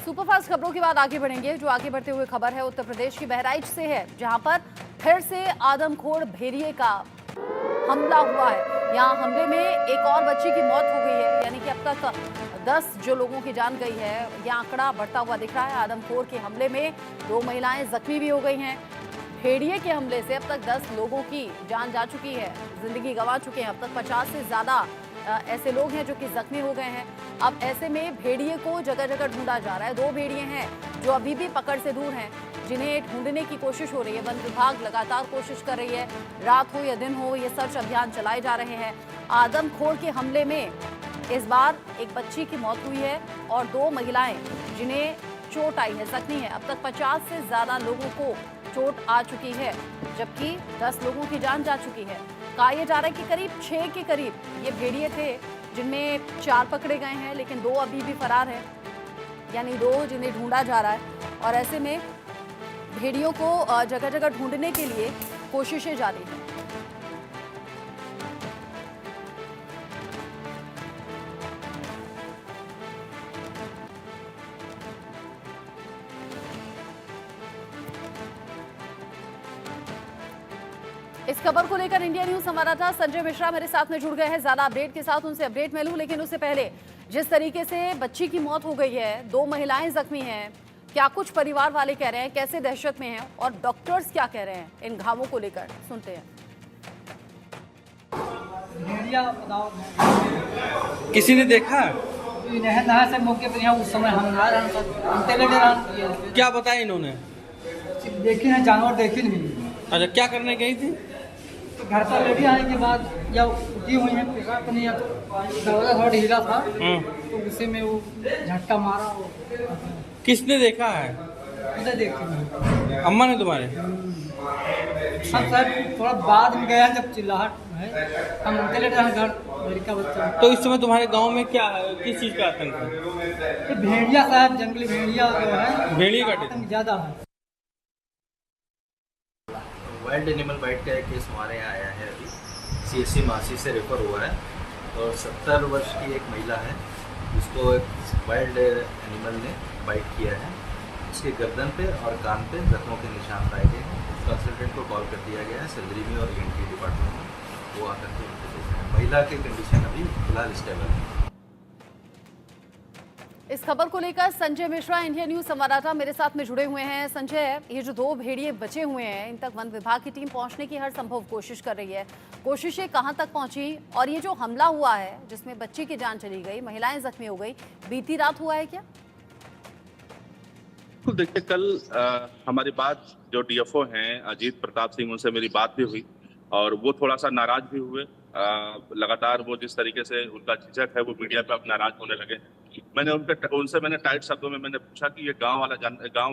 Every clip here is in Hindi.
सुपरफास्ट खबरों के बाद आगे बढ़ेंगे। जो आगे बढ़ते हुए खबर है उत्तर प्रदेश की बहराइच से है, जहां पर फिर से आदमखोर भेड़िए का हमला हुआ है। यहाँ हमले में एक और बच्ची की मौत हो गई है, यानी कि अब तक 10 जो लोगों की जान गई है। यह आंकड़ा बढ़ता हुआ दिख रहा है। आदमखोर के हमले में 2 महिलाएं जख्मी भी हो गई हैं। भेड़िए के हमले से अब तक 10 लोगों की जान जा चुकी है, जिंदगी गंवा चुके हैं। अब तक 50 से ज्यादा ऐसे लोग हैं जो कि जख्मी हो गए हैं। अब ऐसे में भेड़िए को जगह जगह ढूंढा जा रहा है। 2 भेड़िए हैं जो अभी भी पकड़ से दूर हैं, जिन्हें ढूंढने की कोशिश हो रही है। वन विभाग लगातार कोशिश कर रही है, रात हो या दिन हो ये सर्च अभियान चलाए जा रहे हैं। आदमखोर के हमले में इस बार एक बच्ची की मौत हुई है और 2 महिलाएं जिन्हें चोट आई है, जख्मी है। अब तक 50 से ज्यादा लोगों को चोट आ चुकी है, जबकि 10 लोगों की जान जा चुकी है। कहा यह जा रहा है कि करीब 6 के करीब ये भेड़िए थे, जिनमें 4 पकड़े गए हैं, लेकिन 2 अभी भी फरार हैं, यानी 2 जिन्हें ढूंढा जा रहा है। और ऐसे में भेड़ियों को जगह जगह ढूंढने के लिए कोशिशें जारी हैं। इस खबर को लेकर इंडिया न्यूज संवाददाता संजय मिश्रा मेरे साथ में जुड़ गए हैं। ज्यादा अपडेट के साथ उनसे अपडेट मैं लूं, लेकिन उससे पहले जिस तरीके से बच्ची की मौत हो गई है, 2 महिलाएं जख्मी हैं, क्या कुछ परिवार वाले कह रहे हैं, कैसे दहशत में हैं और डॉक्टर्स क्या कह रहे हैं इन घावों को लेकर, सुनते हैं। किसी ने देखा? नहर से मौके पर यहाँ उस समय हम आ रहे। क्या बताया इन्होंने? देखी है, जानवर देखी नहीं। अच्छा, क्या करने गई थी? तो घर पर लेके आने के बाद या उठी हुई है, पेशाब नहीं, या तो दरवाजा थोड़ा ढीला था तो उसी में वो झटका मारा। वो किसने देखा है? उसे देखी अम्मा ने तुम्हारे? हम सर थोड़ा बाद में गया जब चिल्लाहट है, हम चले गए घर लड़का बच्चा। तो इस समय तुम्हारे गांव में क्या है, किस चीज का आतंक है? भेड़िया साहब, जंगली भेड़िया जो है, भेड़िए का आतंक ज्यादा है। वाइल्ड एनिमल बाइट का एक केस हमारे यहाँ आया है, अभी CSC मासी से रेफर हुआ है। और 70 वर्ष की एक महिला है, जिसको एक वाइल्ड एनिमल ने बाइट किया है। उसके गर्दन पे और कान पे जख्मों के निशान पाए गए हैं। कंसल्टेंट को कॉल कर दिया गया है सर्जरी में और ENT डिपार्टमेंट में, वो आकर के उनके देख रहे हैं। महिला की कंडीशन अभी फिलहाल स्टेबल है। इस खबर को लेकर संजय मिश्रा इंडिया न्यूज संवाददाता मेरे साथ में जुड़े हुए हैं। संजय, ये जो 2 भेड़िए बचे हुए हैं, इन तक वन विभाग की टीम पहुंचने की हर संभव कोशिश कर रही है। कोशिशें कहां तक पहुंची और ये जो हमला हुआ है जिसमें बच्ची की जान चली गई, महिलाएं जख्मी हो गई, बीती रात हुआ है क्या? देखिए, कल हमारी बात जो DFO हैं अजीत प्रताप सिंह, उनसे मेरी बात भी हुई और वो थोड़ा सा नाराज भी हुए। लगातार वो जिस तरीके से उनका झिझक है, वो मीडिया पे अब नाराज होने लगे। उनसे मैंने टाइट शब्दों में मैंने पूछा कि ये गांव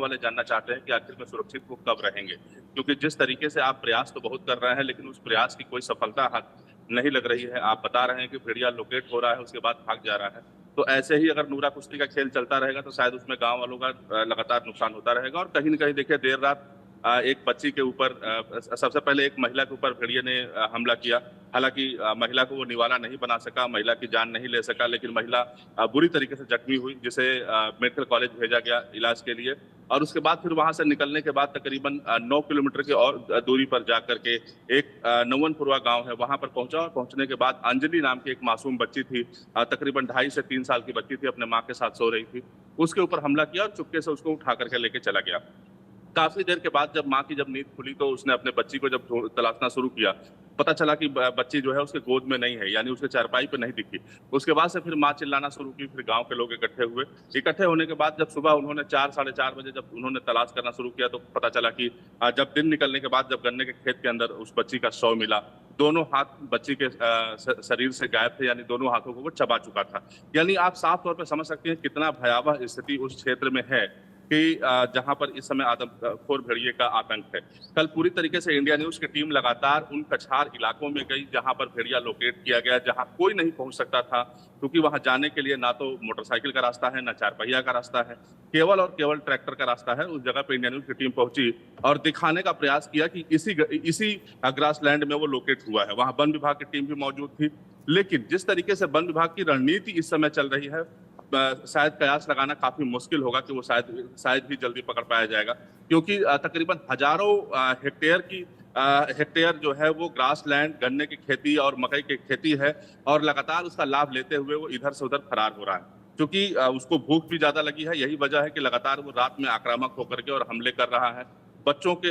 वाले जानना चाहते हैं कि आखिर में सुरक्षित वो कब रहेंगे, क्योंकि जिस तरीके से आप प्रयास तो बहुत कर रहे हैं, लेकिन उस प्रयास की कोई सफलता हाथ नहीं लग रही है। आप बता रहे हैं कि भेड़िया लोकेट हो रहा है, उसके बाद भाग जा रहा है। तो ऐसे ही अगर नूरा कुश्ती का खेल चलता रहेगा तो शायद उसमें गांव वालों का लगातार नुकसान होता रहेगा। और कहीं न कहीं देखिए, देर रात एक बच्ची के ऊपर, सबसे पहले एक महिला के ऊपर भेड़िए ने हमला किया। हालांकि महिला को वो निवाला नहीं बना सका, महिला की जान नहीं ले सका, लेकिन महिला बुरी तरीके से जख्मी हुई, जिसे मेडिकल कॉलेज भेजा गया इलाज के लिए। और उसके बाद फिर वहां से निकलने के बाद तकरीबन 9 किलोमीटर की और दूरी पर जाकर के एक नवनपुरवा गांव है, वहां पर पहुंचा। और पहुंचने के बाद अंजलि नाम की एक मासूम बच्ची थी, तकरीबन 2.5 से 3 साल की बच्ची थी, अपने माँ के साथ सो रही थी। उसके ऊपर हमला किया और चुपके से उसको उठा करके लेके चला गया। काफी देर के बाद जब माँ की नींद खुली तो उसने अपने बच्ची को जब तलाशना शुरू किया, पता चला कि बच्ची जो है उसके गोद में नहीं है, यानी उसके चारपाई पे नहीं दिखी। उसके बाद से फिर माँ चिल्लाना शुरू की, फिर गांव के लोग इकट्ठे हुए। इकट्ठे होने के बाद जब सुबह उन्होंने 4 साढ़े 4 बजे जब उन्होंने तलाश करना शुरू किया, तो पता चला कि जब दिन निकलने के बाद जब गन्ने के खेत के अंदर उस बच्ची का शव मिला, दोनों हाथ बच्ची के शरीर से गायब थे, यानी दोनों हाथों को वो चबा चुका था। यानी आप साफ तौर पर समझ सकते हैं कितना भयावह स्थिति उस क्षेत्र में है कि जहां पर इस समय आदमखोर भेड़िए का आतंक है। कल पूरी तरीके से इंडिया न्यूज की टीम लगातार उन कछार इलाकों में गई जहां पर भेड़िया लोकेट किया गया, जहां कोई नहीं पहुंच सकता था, क्योंकि वहां जाने के लिए ना तो मोटरसाइकिल का रास्ता है, ना 4 पहिया का रास्ता है, केवल और केवल ट्रैक्टर का रास्ता है। उस जगह पे इंडिया न्यूज की टीम पहुंची और दिखाने का प्रयास किया कि इसी ग्रासलैंड में वो लोकेट हुआ है। वहां वन विभाग की टीम भी मौजूद थी, लेकिन जिस तरीके से वन विभाग की रणनीति इस समय चल रही है, शायद कयास लगाना काफी मुश्किल होगा कि वो शायद ही जल्दी पकड़ पाया जाएगा, क्योंकि तकरीबन हजारों हेक्टेयर जो है वो ग्रास लैंड, गन्ने की खेती और मकई की खेती है, और लगातार उसका लाभ लेते हुए वो इधर से उधर फरार हो रहा है। क्योंकि उसको भूख भी ज्यादा लगी है, यही वजह है कि लगातार वो रात में आक्रामक होकर के और हमले कर रहा है। बच्चों के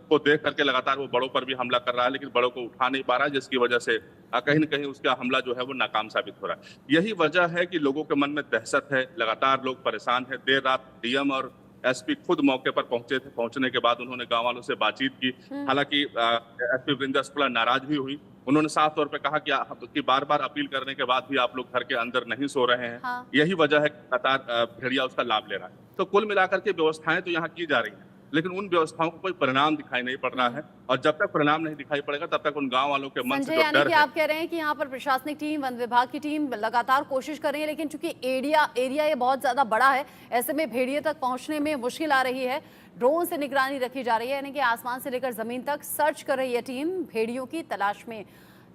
को देख करके लगातार वो बड़ों पर भी हमला कर रहा है, लेकिन बड़ों को उठा नहीं पा रहा है, जिसकी वजह से कहीं न कहीं उसका हमला जो है वो नाकाम साबित हो रहा है। यही वजह है कि लोगों के मन में दहशत है, लगातार लोग परेशान हैं। देर रात डीएम और एसपी खुद मौके पर पहुंचे थे। पहुंचने के बाद उन्होंने गांव वालों से बातचीत की। हालांकि एसपी वृंदा शुक्ला नाराज भी हुई। उन्होंने साफ तौर पे कहा कि बार-बार अपील करने के बाद भी आप लोग घर के अंदर नहीं सो रहे हैं। हाँ। यही वजह है कि लगातार भेड़िया उसका लाभ ले रहा है। तो कुल मिलाकर के व्यवस्थाएं तो यहाँ की जा रही हैं, लेकिन उन व्यवस्थाओं को कोई परिणाम दिखाई नहीं पड़ रहा है, और जब तक परिणाम नहीं दिखाई पड़ेगा तब तक उन गांव वालों के मन से संजय, जो यानी डर कि है। आप कह रहे हैं कि यहाँ पर प्रशासनिक टीम, वन विभाग की टीम लगातार कोशिश कर रही है, लेकिन चूंकि एरिया ये बहुत ज्यादा बड़ा है, ऐसे में भेड़िए तक पहुंचने में मुश्किल आ रही है। ड्रोन से निगरानी रखी जा रही है, यानी कि आसमान से लेकर जमीन तक सर्च कर रही है टीम भेड़ियों की तलाश में।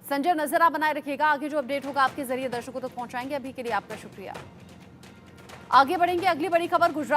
संजय, नजर आप बनाए रखिएगा, आगे जो अपडेट होगा आपके जरिए दर्शकों तक पहुंचाएंगे। अभी के लिए आपका शुक्रिया। आगे बढ़ेंगे, अगली बड़ी खबर गुजरात